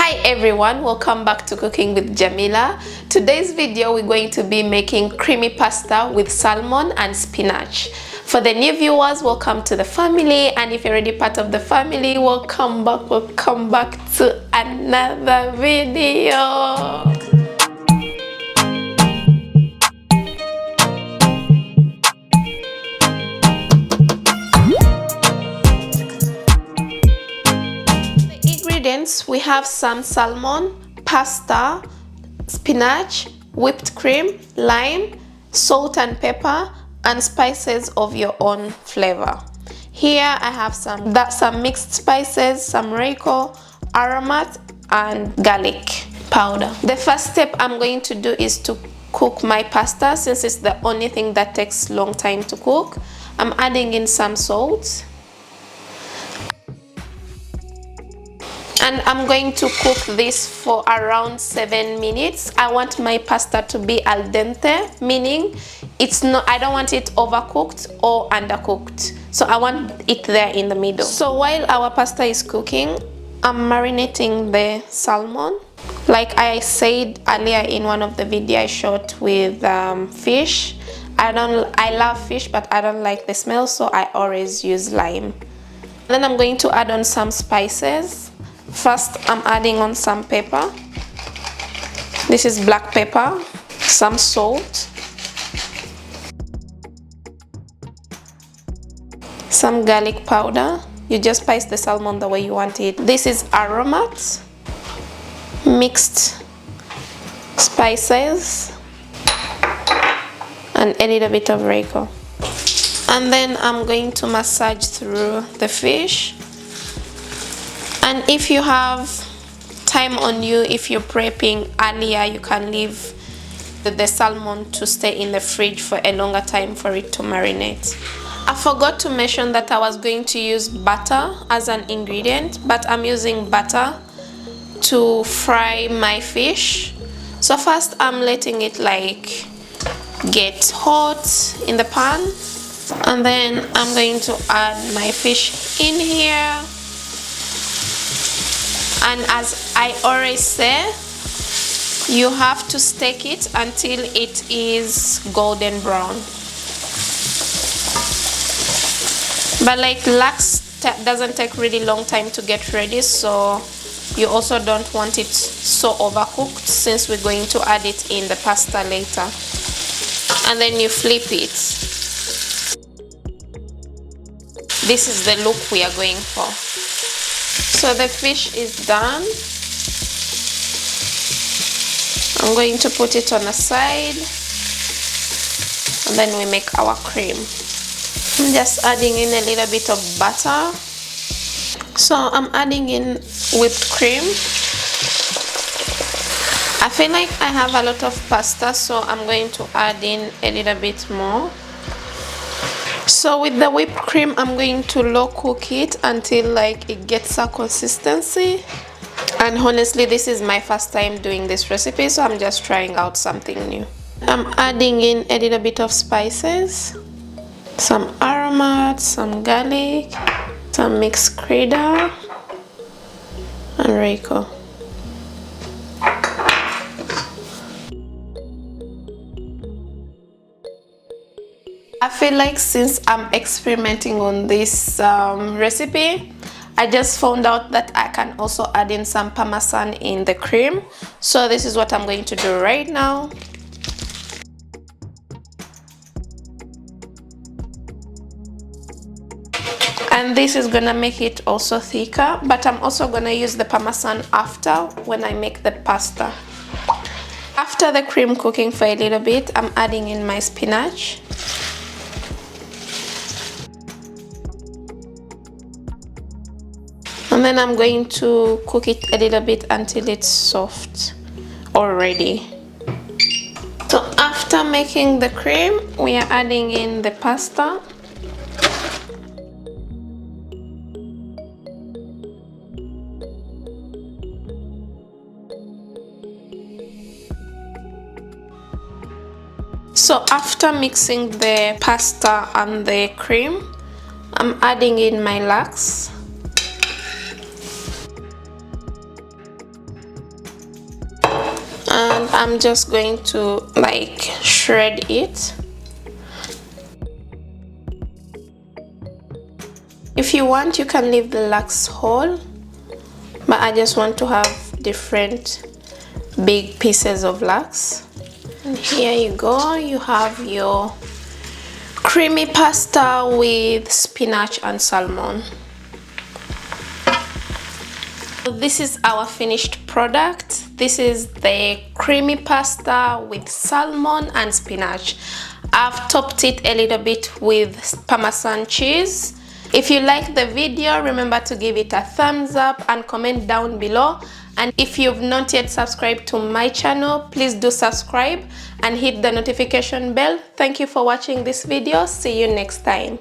Hi everyone, welcome back to Cooking with Jamila. Today's video we're going to be making creamy pasta with salmon and spinach. For the new viewers, welcome to the family, and if you're already part of the family, welcome back to another video. Ingredients: we have some salmon, pasta, spinach, whipped cream, lime, salt and pepper, and spices of your own flavor. Here I have some mixed spices, some Reiko, aromat, and garlic powder. The first step I'm going to do is to cook my pasta, since it's the only thing that takes long time to cook. I'm adding in some salt. And I'm going to cook this for around 7 minutes. I want my pasta to be al dente, meaning I don't want it overcooked or undercooked. So I want it there in the middle. So while our pasta is cooking, I'm marinating the salmon. Like I said earlier in one of the videos I shot with fish. I love fish, but I don't like the smell, so I always use lime. Then I'm going to add on some spices. First, I'm adding on some pepper. This is black pepper, some salt, some garlic powder. You just spice the salmon the way you want it. This is aromat, mixed spices, and a little bit of Reiko. And then I'm going to massage through the fish. And if you have time on you, if you're prepping earlier, you can leave the salmon to stay in the fridge for a longer time for it to marinate. I forgot to mention that I was going to use butter as an ingredient, but I'm using butter to fry my fish. So first I'm letting it like get hot in the pan, and then I'm going to add my fish in here. And as I always say, you have to steak it until it is golden brown. But like laks doesn't take really long time to get ready, so you also don't want it so overcooked, since we're going to add it in the pasta later. And then you flip it. This is the look we are going for. So the fish is done. I'm going to put it on a side, and then we make our cream. I'm just adding in a little bit of butter. So I'm adding in whipped cream. I feel like I have a lot of pasta, so I'm going to add in a little bit more. So with the whipped cream, I'm going to low cook it until like it gets a consistency. And honestly, this is my first time doing this recipe, so I'm just trying out something new. I'm adding in a little bit of spices, some aromat, some garlic, some mixed creamer, and Reiko. I feel like since I'm experimenting on this recipe, I just found out that I can also add in some parmesan in the cream. So this is what I'm going to do right now. And this is gonna make it also thicker, but I'm also gonna use the parmesan after, when I make the pasta. After the cream cooking for a little bit, I'm adding in my spinach. And then I'm going to cook it a little bit until it's soft already. So after making the cream, we are adding in the pasta. So after mixing the pasta and the cream, I'm adding in my laks. and I'm just going to like shred it. If you want, you can leave the lax whole, but I just want to have different big pieces of lax. And here you go, you have your creamy pasta with spinach and salmon. This is our finished product. This is the creamy pasta with salmon and spinach. I've topped it a little bit with Parmesan cheese. If you like the video, remember to give it a thumbs up and comment down below. And if you've not yet subscribed to my channel, please do subscribe and hit the notification bell. Thank you for watching this video. See you next time.